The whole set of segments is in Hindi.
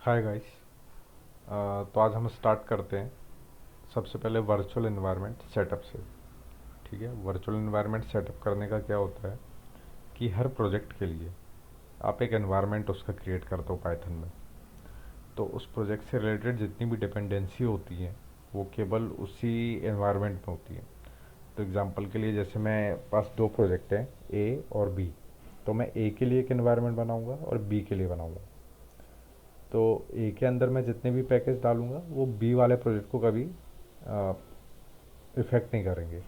Hi guys. तो आज हम स्टार्ट करते हैं सबसे पहले वर्चुअल एनवायरनमेंट सेटअप से। ठीक है, वर्चुअल एनवायरनमेंट सेटअप करने का क्या होता है कि हर प्रोजेक्ट के लिए आप एक एनवायरनमेंट उसका क्रिएट करते हो पाइथन में। तो उस प्रोजेक्ट से रिलेटेड जितनी भी डिपेंडेंसी होती है वो केवल उसी एनवायरनमेंट में होती है। तो एग्जांपल के लिए जैसे मैं पास दो प्रोजेक्ट हैं, ए और बी। तो मैं ए के लिए एक एनवायरनमेंट बनाऊंगा और बी के लिए बनाऊंगा। तो ए के अंदर मैं जितने भी पैकेज डालूंगा वो बी वाले प्रोजेक्ट को कभी इफ़ेक्ट नहीं करेंगे।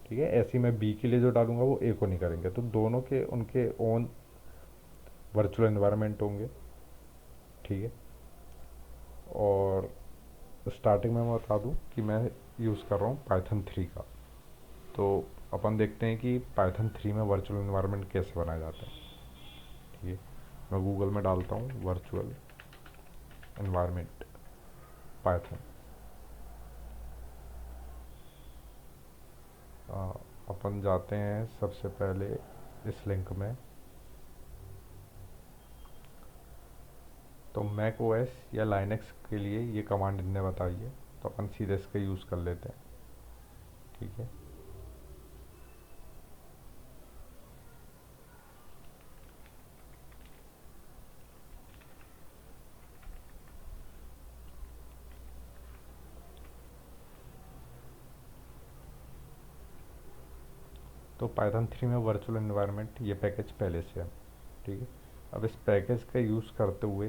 ठीक है, ऐसे ही मैं बी के लिए जो डालूंगा वो ए को नहीं करेंगे। तो दोनों के उनके ओन वर्चुअल एनवायरनमेंट होंगे। ठीक है, और स्टार्टिंग में मैं बता दूं कि मैं यूज़ कर रहा हूँ पाइथन 3 का। तो अपन देखते हैं कि पाइथन 3 में वर्चुअल एनवायरनमेंट कैसे बनाया जाता है। ठीक है, मैं गूगल में डालता हूँ वर्चुअल एनवायरनमेंट पाइथन। अपन जाते हैं सबसे पहले इस लिंक में। तो मैक ओएस या लाइनक्स के लिए ये कमांड इनने बताई है, तो अपन सीधे इसका यूज़ कर लेते हैं। ठीक है, तो पाइथन 3 में वर्चुअल एनवायरनमेंट ये पैकेज पहले से है। ठीक है, अब इस पैकेज का यूज़ करते हुए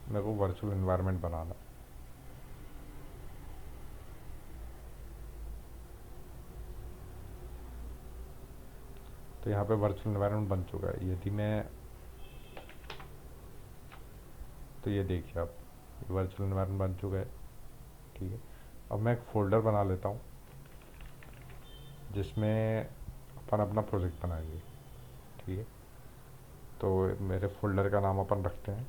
मेरे को वर्चुअल एनवायरनमेंट बनाना है। तो यहाँ पे वर्चुअल एनवायरनमेंट बन चुका है। यदि मैं, तो ये देखिए आप, वर्चुअल एनवायरनमेंट बन चुका है। ठीक है, अब मैं एक फ़ोल्डर बना लेता हूँ जिसमें अपन अपना प्रोजेक्ट बनाएंगे। ठीक है, तो मेरे फोल्डर का नाम अपन रखते हैं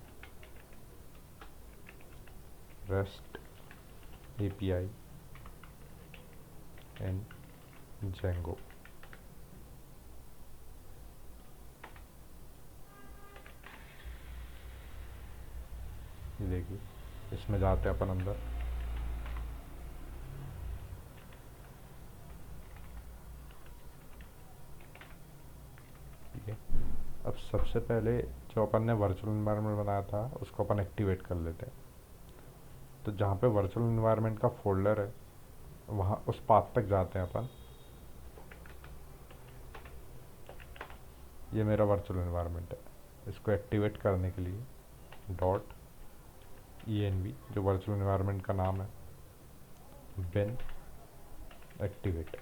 रेस्ट एपीआई एंड जेंगो। ये देखिए, इसमें जाते हैं अपन अंदर। ठीक है, अब सबसे पहले जो अपन ने वर्चुअल इन्वायरमेंट बनाया था उसको अपन एक्टिवेट कर लेते हैं। तो जहाँ पे वर्चुअल इन्वायरमेंट का फोल्डर है वहाँ उस पाथ तक जाते हैं अपन। ये मेरा वर्चुअल इन्वायरमेंट है। इसको एक्टिवेट करने के लिए डॉट env, जो वर्चुअल इन्वायरमेंट का नाम है, बिन एक्टिवेट।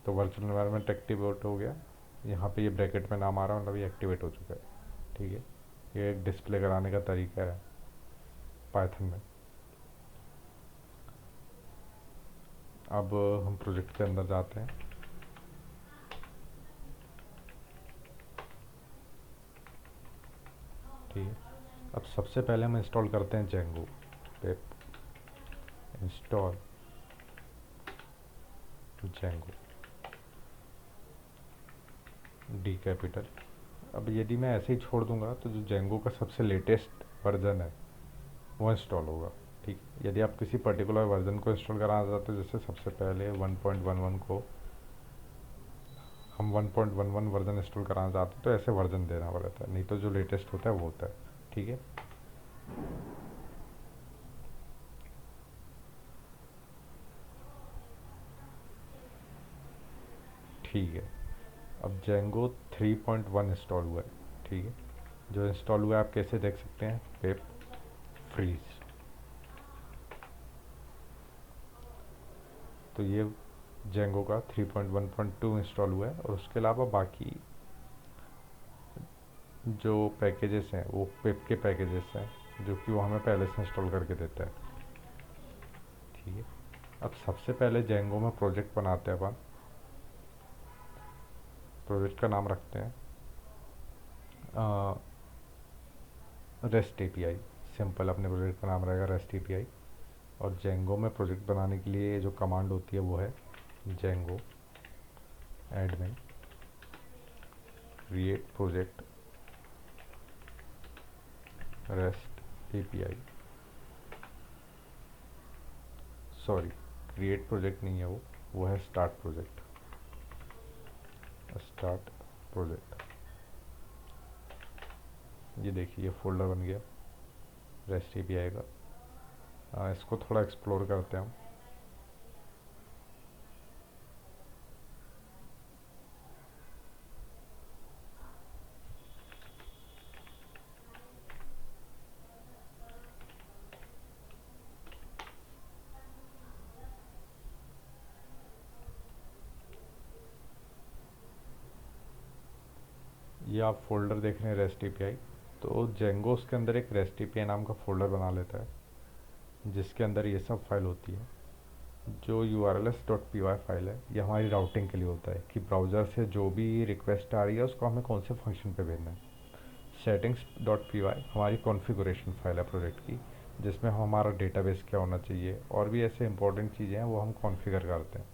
तो वर्चुअल इन्वायरमेंट एक्टिवेट हो गया। यहाँ पे ये ब्रैकेट में नाम आ रहा है, मतलब ये एक्टिवेट हो चुका है। ठीक है, ये एक डिस्प्ले कराने का तरीका है पाइथन में। अब हम प्रोजेक्ट के अंदर जाते हैं। ठीक है, अब सबसे पहले हम इंस्टॉल करते हैं जेंगो। पिप इंस्टॉल जेंगो डी कैपिटल। अब यदि मैं ऐसे ही छोड़ दूंगा तो जो जेंगो का सबसे लेटेस्ट वर्जन है वो इंस्टॉल होगा। ठीक, यदि आप किसी पर्टिकुलर वर्जन को इंस्टॉल कराना चाहते हो, जैसे सबसे पहले 1.11 को हम 1.11 वर्जन इंस्टॉल कराना चाहते हैं, तो ऐसे वर्जन देना पड़ता है, नहीं तो जो लेटेस्ट होता है वो होता है। ठीक है, ठीक है, अब जेंगो 3.1 इंस्टॉल हुआ है। ठीक है, जो इंस्टॉल हुआ है आप कैसे देख सकते हैं, पिप फ्रीज। तो ये जेंगो का 3.1.2 इंस्टॉल हुआ है, और उसके अलावा बाकी जो पैकेजेस हैं वो पिप के पैकेजेस हैं जो कि वो हमें पहले से इंस्टॉल करके देता है। ठीक है, अब सबसे पहले जेंगो में प्रोजेक्ट बनाते हैं अपन। प्रोजेक्ट का नाम रखते हैं रेस्ट एपीआई। सिंपल अपने प्रोजेक्ट का नाम रहेगा रेस्ट एपीआई। और जेंगो में प्रोजेक्ट बनाने के लिए जो कमांड होती है वो है Django admin create project rest API, sorry create project नहीं है वो है स्टार्ट प्रोजेक्ट, स्टार्ट प्रोजेक्ट। ये देखिए ये फोल्डर बन गया रेस्ट एपीआई का। इसको थोड़ा एक्सप्लोर करते हैं हम। ये आप फोल्डर देख रहे हैं रेस्ट एपीआई, तो जेंगोस के अंदर एक रेस्ट एपीआई नाम का फोल्डर बना लेता है जिसके अंदर ये सब फाइल होती है। जो urls.py फाइल है ये हमारी राउटिंग के लिए होता है कि ब्राउज़र से जो भी रिक्वेस्ट आ रही है उसको हमें कौन से फंक्शन पे भेजना है। settings.py हमारी कॉन्फ़िगरेशन फाइल है प्रोजेक्ट की, जिसमें हमारा डेटाबेस क्या होना चाहिए और भी ऐसे इंपॉर्टेंट चीज़ें हैं वो हम कॉन्फ़िगर करते हैं।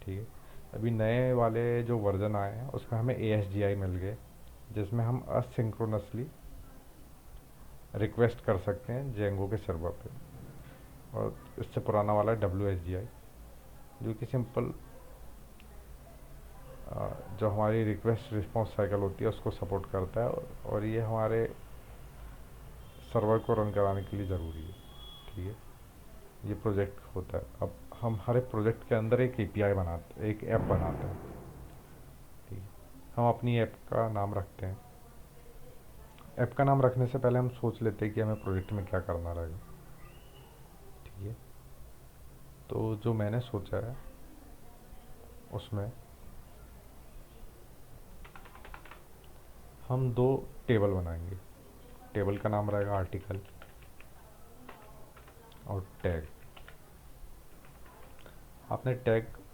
ठीक है, अभी नए वाले जो वर्जन आए हैं उसमें हमें ASGI मिल गए, जिसमें हम असिंक्रोनसली रिक्वेस्ट कर सकते हैं जेंगो के सर्वर पे। और इससे पुराना वाला WSGI जो कि सिंपल जो हमारी रिक्वेस्ट रिस्पॉन्स साइकिल होती है उसको सपोर्ट करता है, और ये हमारे सर्वर को रन कराने के लिए ज़रूरी है। ठीक है, ये प्रोजेक्ट होता है। अब हम हर एक प्रोजेक्ट के अंदर एक API बनाते, एक ऐप बनाते हैं। ठीक है, हम अपनी ऐप का नाम रखते हैं। ऐप का नाम रखने से पहले हम सोच लेते हैं कि हमें प्रोजेक्ट में क्या करना रहेगा। ठीक है, तो जो मैंने सोचा है उसमें हम 2 टेबल बनाएंगे। टेबल का नाम रहेगा आर्टिकल और टैग।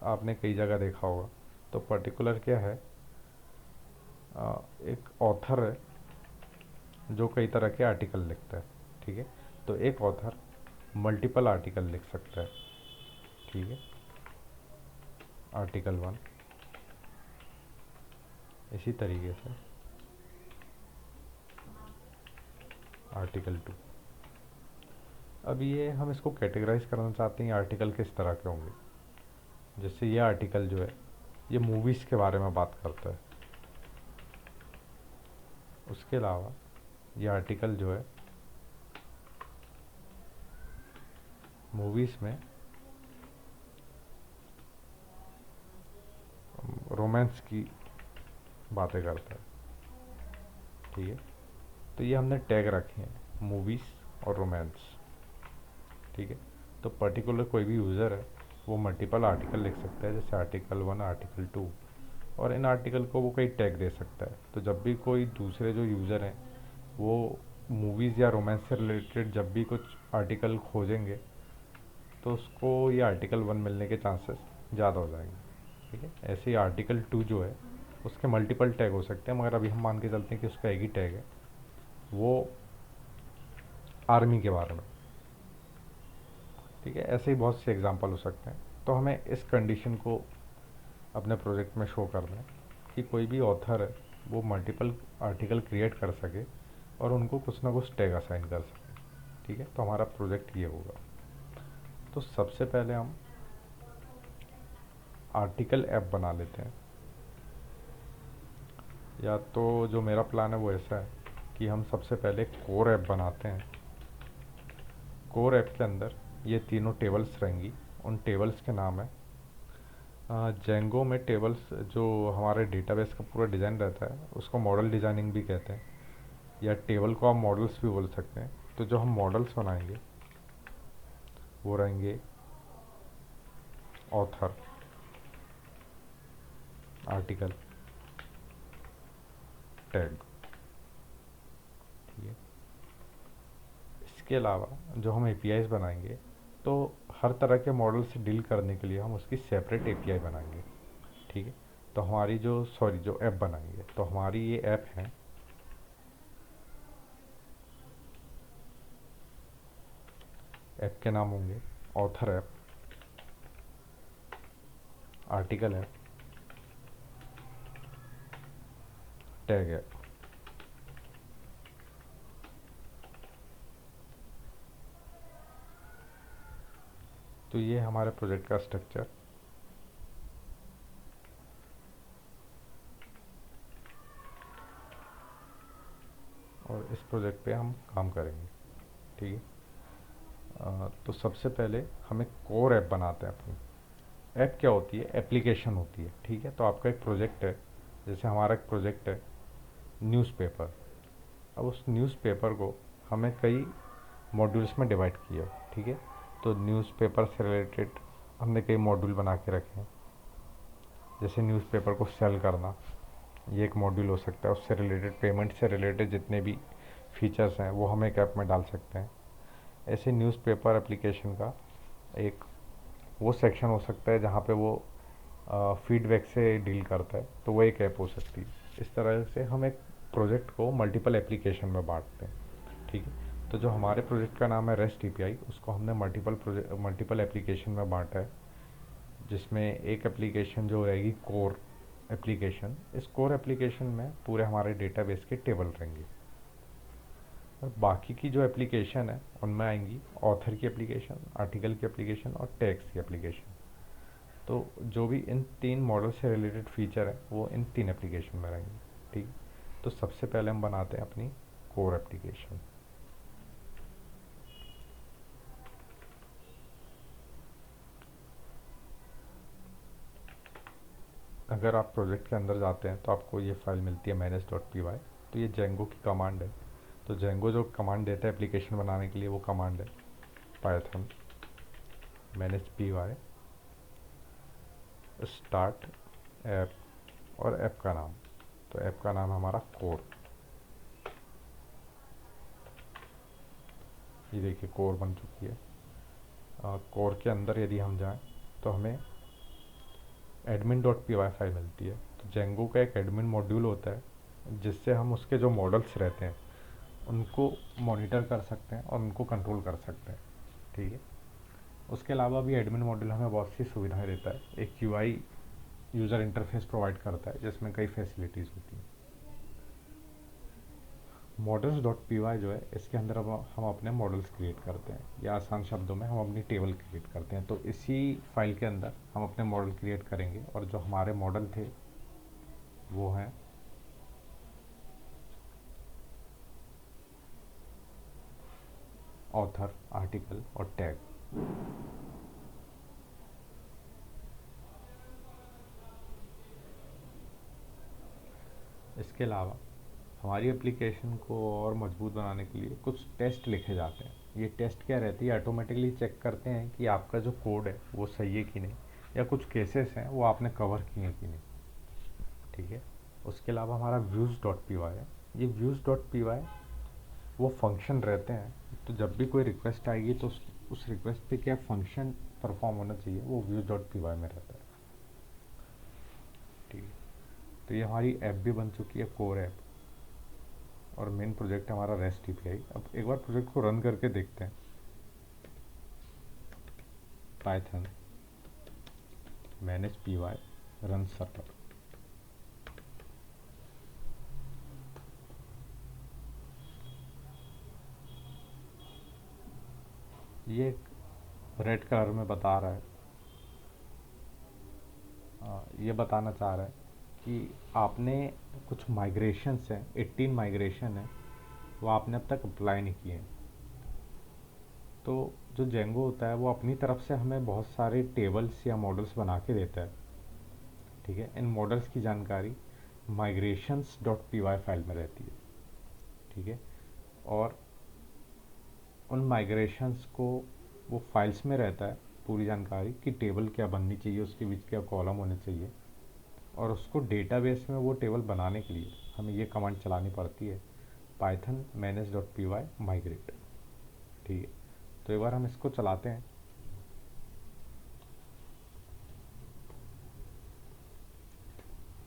आपने कई जगह देखा होगा। तो पर्टिकुलर क्या है, एक ऑथर है जो कई तरह के आर्टिकल लिखता है। ठीक है, तो एक ऑथर मल्टीपल आर्टिकल लिख सकता है। ठीक है, आर्टिकल 1 इसी तरीके से आर्टिकल 2। अब ये हम इसको कैटेगराइज करना चाहते हैं आर्टिकल किस तरह के होंगे। जैसे ये आर्टिकल जो है ये मूवीज़ के बारे में बात करता है। उसके अलावा ये आर्टिकल जो है मूवीज़ में रोमांस की बातें करता है। ठीक है, तो ये हमने टैग रखे हैं मूवीज़ और रोमांस। ठीक है, तो पर्टिकुलर कोई भी यूज़र है वो मल्टीपल आर्टिकल लिख सकता है, जैसे आर्टिकल 1 आर्टिकल 2, और इन आर्टिकल को वो कई टैग दे सकता है। तो जब भी कोई दूसरे जो यूज़र हैं वो मूवीज़ या रोमांस से रिलेटेड जब भी कुछ आर्टिकल खोजेंगे तो उसको ये आर्टिकल 1 मिलने के चांसेस ज़्यादा हो जाएंगे। ठीक है, ऐसे ही आर्टिकल 2 जो है उसके मल्टीपल टैग हो सकते हैं, मगर अभी हम मान के चलते हैं कि उसका एक ही टैग है, वो आर्मी के बारे में। ठीक है, ऐसे ही बहुत से एग्जांपल हो सकते हैं। तो हमें इस कंडीशन को अपने प्रोजेक्ट में शो करना है कि कोई भी ऑथर है वो मल्टीपल आर्टिकल क्रिएट कर सके और उनको कुछ ना कुछ टैग असाइन कर सके। ठीक है, तो हमारा प्रोजेक्ट ये होगा। तो सबसे पहले हम आर्टिकल ऐप बना लेते हैं, या तो जो मेरा प्लान है वो ऐसा है कि हम सबसे पहले कोर ऐप बनाते हैं। कोर ऐप के अंदर ये तीनों टेबल्स रहेंगी। उन टेबल्स के नाम है जेंगो में टेबल्स, जो हमारे डेटाबेस का पूरा डिज़ाइन रहता है उसको मॉडल डिज़ाइनिंग भी कहते हैं, या टेबल को आप मॉडल्स भी बोल सकते हैं। तो जो हम मॉडल्स बनाएंगे वो रहेंगे ऑथर, आर्टिकल, टैग। ठीक है, इसके अलावा जो हम एपीआईज बनाएंगे तो हर तरह के मॉडल से डील करने के लिए हम उसकी सेपरेट एपीआई बनाएंगे। ठीक है, तो हमारी जो ऐप बनाएंगे तो हमारी ये ऐप है ऐप के नाम होंगे author app, article app, tag app. तो ये हमारे प्रोजेक्ट का स्ट्रक्चर। और इस प्रोजेक्ट पे हम काम करेंगे, ठीक है। तो सबसे पहले हमें कोर ऐप बनाते हैं अपनी। ऐप क्या होती है? एप्लीकेशन होती है, ठीक है। तो आपका एक प्रोजेक्ट है, जैसे हमारा एक प्रोजेक्ट है न्यूज़पेपर। अब उस न्यूज़पेपर को हमें कई मॉड्यूल्स में डिवाइड किया, ठीक है। तो न्यूज़पेपर से रिलेटेड हमने कई मॉड्यूल बना के रखे हैं। जैसे न्यूज़पेपर को सेल करना, ये एक मॉड्यूल हो सकता है। उससे रिलेटेड, पेमेंट से रिलेटेड जितने भी फीचर्स हैं वो हम एक ऐप में डाल सकते हैं। ऐसे न्यूज़पेपर एप्लीकेशन का एक वो सेक्शन हो सकता है जहाँ पे वो फीडबैक से डील करता है, तो वो एक ऐप हो सकती है। इस तरह से हम एक प्रोजेक्ट को मल्टीपल एप्लीकेशन में बांटते हैं, ठीक है। तो जो हमारे प्रोजेक्ट का नाम है रेस्ट एपीआई, उसको हमने मल्टीपल एप्लीकेशन में बांटा है, जिसमें एक एप्लीकेशन जो रहेगी कोर एप्लीकेशन। इस कोर एप्लीकेशन में पूरे हमारे डेटाबेस के टेबल रहेंगे। और बाकी की जो एप्लीकेशन है उनमें आएंगी ऑथर की एप्लीकेशन, आर्टिकल की एप्लीकेशन और टैग्स की एप्लीकेशन। तो जो भी इन तीन मॉडल से रिलेटेड फीचर है वो इन तीन एप्लीकेशन में रहेंगे, ठीक। तो सबसे पहले हम बनाते हैं अपनी कोर एप्लीकेशन। अगर आप प्रोजेक्ट के अंदर जाते हैं तो आपको ये फाइल मिलती है manage.py। तो ये जेंगो की कमांड है। तो जेंगो जो कमांड देता है एप्लीकेशन बनाने के लिए, वो कमांड है पाइथन manage.py स्टार्ट ऐप और ऐप का नाम। तो ऐप का नाम हमारा कोर। ये देखिए कोर बन चुकी है। कोर के अंदर यदि हम जाएं तो हमें admin.py फाइल मिलती है। तो जेंगो का एक एडमिन मॉड्यूल होता है जिससे हम उसके जो मॉडल्स रहते हैं उनको मॉनिटर कर सकते हैं और उनको कंट्रोल कर सकते हैं, ठीक है। उसके अलावा भी एडमिन मॉड्यूल हमें बहुत सी सुविधाएं देता है। एक यूआई यूज़र इंटरफेस प्रोवाइड करता है जिसमें कई फैसिलिटीज़ होती हैं। मॉडल्स डॉट पी वाई जो है, इसके अंदर अब हम अपने मॉडल्स क्रिएट करते हैं, या आसान शब्दों में हम अपनी टेबल क्रिएट करते हैं। तो इसी फाइल के अंदर हम अपने मॉडल क्रिएट करेंगे, और जो हमारे मॉडल थे वो हैं ऑथर, आर्टिकल और टैग। इसके अलावा हमारी एप्लीकेशन को और मजबूत बनाने के लिए कुछ टेस्ट लिखे जाते हैं। ये टेस्ट क्या रहती है? ऑटोमेटिकली चेक करते हैं कि आपका जो कोड है वो सही है कि नहीं, या कुछ केसेस हैं वो आपने कवर किए हैं कि नहीं, ठीक है। उसके अलावा हमारा व्यूज़ डॉट पी वाई है। ये व्यूज़ डॉट पी वाई वो फंक्शन रहते हैं। तो जब भी कोई रिक्वेस्ट आएगी तो उस रिक्वेस्ट पे क्या फंक्शन परफॉर्म होना चाहिए, वो व्यूज़ डॉट पी वाई में रहता है, ठीक है। तो ये हमारी ऐप भी बन चुकी है, कोर ऐप। और मेन प्रोजेक्ट हमारा रेस्ट एपीआई। अब एक बार प्रोजेक्ट को रन करके देखते हैं। Python manage P Y run server. ये रेड कलर में बता रहा है, ये बताना चाह रहा है कि आपने कुछ माइग्रेशंस हैं, 18 माइग्रेशन है, वो आपने अब तक अप्लाई नहीं किए हैं। तो जो जेंगो होता है वो अपनी तरफ से हमें बहुत सारे टेबल्स या मॉडल्स बना के देता है, ठीक है। इन मॉडल्स की जानकारी migrations dot P Y file में रहती है, ठीक है। और उन माइग्रेशंस को वो फाइल्स में रहता है पूरी जानकारी कि टेबल क्या बननी चाहिए, उसके बीच क्या कॉलम होने चाहिए। और उसको डेटाबेस में वो टेबल बनाने के लिए हमें ये कमांड चलानी पड़ती है, Python manage dot P Y migrate, ठीक है। तो एक बार हम इसको चलाते हैं।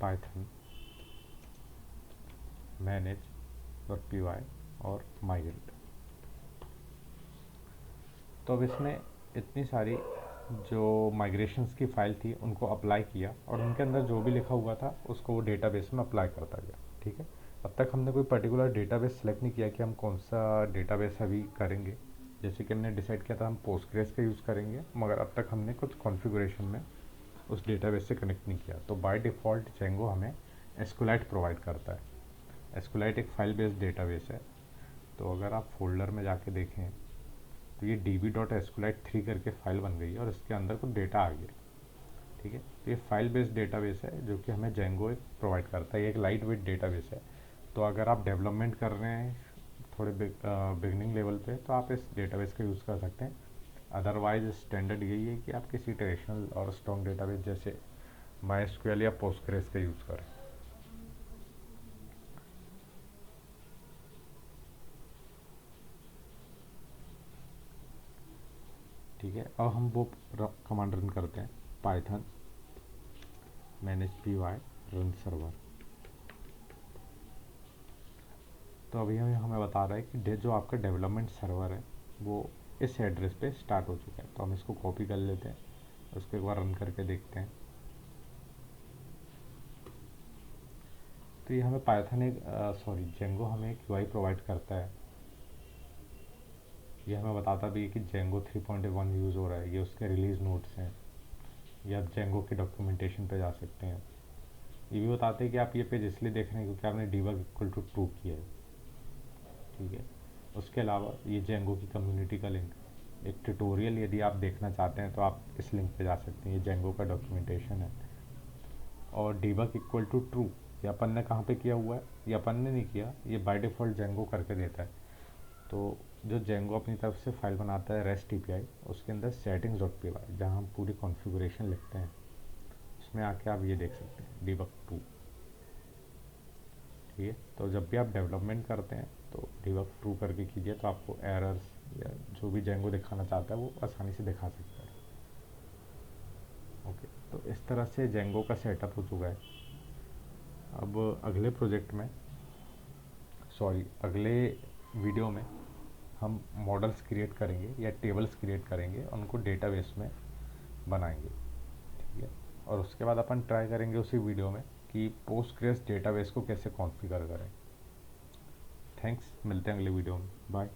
Python manage dot P Y और माइग्रेट। तो अब इसने इतनी सारी जो माइग्रेशंस की फ़ाइल थी उनको अप्लाई किया, और उनके अंदर जो भी लिखा हुआ था उसको वो डेटाबेस में अप्लाई करता गया, ठीक है। अब तक हमने कोई पर्टिकुलर डेटाबेस सेलेक्ट नहीं किया कि हम कौन सा डेटाबेस अभी करेंगे। जैसे कि हमने डिसाइड किया था हम पोस्टग्रेस का यूज़ करेंगे, मगर अब तक हमने कुछ कॉन्फ़िगरेशन में उस डेटाबेस से कनेक्ट नहीं किया। तो बाय डिफ़ॉल्ट जेंगो हमें एसक्यूएलाइट प्रोवाइड करता है। एसक्यूएलाइट एक फाइल बेस्ड डेटाबेस है। तो अगर आप फोल्डर में जाके देखें तो ये db.sqlite3 करके फाइल बन गई है और इसके अंदर कुछ डेटा आ गया। ठीक है, तो ये फाइल बेस्ड डेटाबेस है जो कि हमें जेंगो एक प्रोवाइड करता है। ये एक लाइट वेट डेटाबेस है। तो अगर आप डेवलपमेंट कर रहे हैं थोड़े बिगनिंग लेवल पे, तो आप इस डेटाबेस का यूज़ कर सकते हैं। अदरवाइज स्टैंडर्ड यही है कि आप किसी ट्रेडिशनल और स्ट्रॉन्ग डेटाबेस जैसे माइस्क्यूएल या पोस्टग्रेस का यूज़ करें। ठीक है, अब हम वो कमांड रन करते हैं, पाइथन -py रन सर्वर। तो अभी हमें बता रहा है कि जो आपका डेवलपमेंट सर्वर है वो इस एड्रेस पे स्टार्ट हो चुका है। तो हम इसको कॉपी कर लेते हैं, उसको एक बार रन करके देखते हैं। तो ये हमें पाइथन एक जेंगो हमें एक यूआई प्रोवाइड करता है। ये हमें बताता भी है कि जेंगो 3.1 यूज़ हो रहा है, ये उसके रिलीज़ नोट्स हैं। ये आप जेंगो के डॉक्यूमेंटेशन पे जा सकते हैं। ये भी बताते हैं कि आप ये पेज इसलिए देख रहे हैं क्योंकि आपने डीबग इक्वल टू ट्रू किया है। ठीक है, उसके अलावा ये जेंगो की कम्युनिटी का लिंक, एक ट्यूटोरियल यदि आप देखना चाहते हैं तो आप इस लिंक पे जा सकते हैं। ये जेंगो का डॉक्यूमेंटेशन है। और डीबग इक्वल टू ट्रू ये अपन ने कहाँ पे किया हुआ है, ये अपन ने नहीं किया, ये बाय डिफ़ॉल्ट जेंगो करके देता है। तो जो जेंगो अपनी तरफ से फाइल बनाता है रेस्ट एपीआई, उसके अंदर settings.py जहाँ हम पूरी कॉन्फ़िगरेशन लिखते हैं, उसमें आके आप ये देख सकते हैं डीबग टू। ठीक है, तो जब भी आप डेवलपमेंट करते हैं तो डीबग ट्रू करके कीजिए, तो आपको एरर्स या जो भी जेंगो दिखाना चाहता है वो आसानी से दिखा सकता है। ओके, तो इस तरह से जेंगो का सेटअप हो चुका है। अब अगले वीडियो में हम मॉडल्स क्रिएट करेंगे या टेबल्स क्रिएट करेंगे, उनको डेटाबेस में बनाएंगे। ठीक है, और उसके बाद अपन ट्राई करेंगे उसी वीडियो में कि पोस्टग्रेस डेटाबेस को कैसे कॉन्फ़िगर करें। थैंक्स, मिलते हैं अगले वीडियो में, बाय।